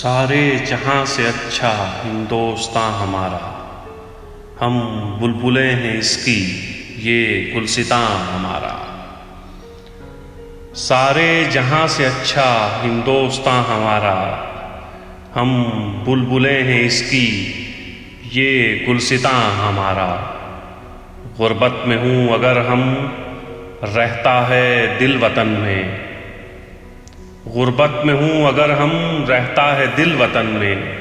सारे जहां से अच्छा हिंदोस्तां हमारा, हम बुलबुलें हैं इसकी ये गुलसितां हमारा। सारे जहां से अच्छा हिंदोस्तां हमारा, हम बुलबुलें हैं इसकी ये गुलसितां हमारा। गुर्बत में हूँ अगर हम, रहता है दिल वतन में। गुर्बत में हूँ अगर हम, रहता है दिल वतन में।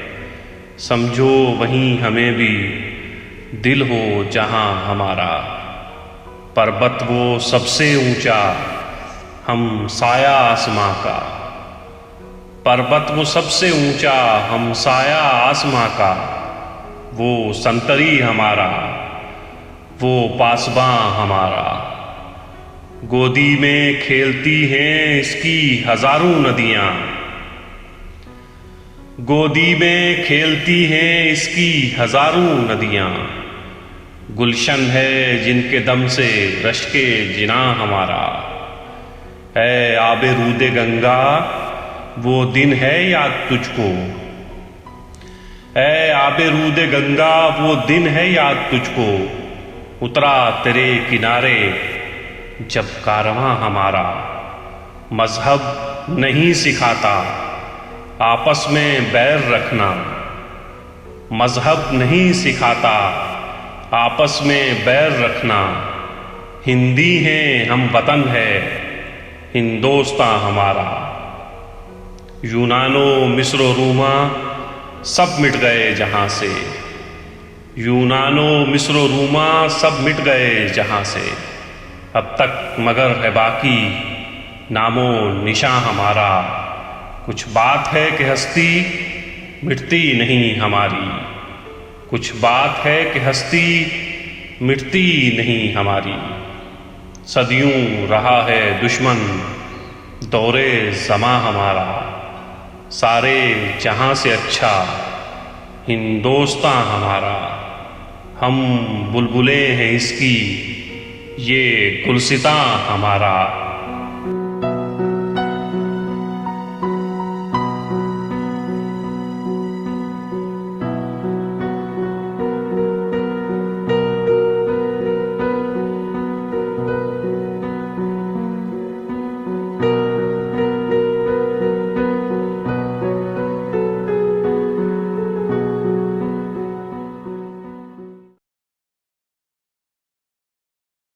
समझो वहीं हमें भी दिल हो जहाँ हमारा। पर्वत वो सबसे ऊंचा, हम साया आसमां का। पर्वत वो सबसे ऊंचा, हम साया आसमां का। वो संतरी हमारा, वो पासबां हमारा। गोदी में खेलती हैं इसकी हजारों नदियाँ। गोदी में खेलती हैं इसकी हजारों नदियाँ। गुलशन है जिनके दम से रश्के जिना हमारा। ऐ आबे रूदे गंगा वो दिन है याद तुझको। ऐ आबे रूदे गंगा वो दिन है याद तुझको। उतरा तेरे किनारे जब कारवां हमारा। मजहब नहीं सिखाता आपस में बैर रखना। मजहब नहीं सिखाता आपस में बैर रखना। हिंदी हैं हम वतन है हिंदोस्तां हमारा। यूनानो मिस्र रूमा सब मिट गए जहां से। यूनानो मिस्र रूमा सब मिट गए जहां से। अब तक मगर है बाकी नामो निशां हमारा। कुछ बात है कि हस्ती मिटती नहीं हमारी। कुछ बात है कि हस्ती मिटती नहीं हमारी। सदियों रहा है दुश्मन दौरे ज़मां हमारा। सारे जहां से अच्छा हिंदोस्तां हमारा। हम बुलबुलें हैं इसकी ये गुलसितां हमारा।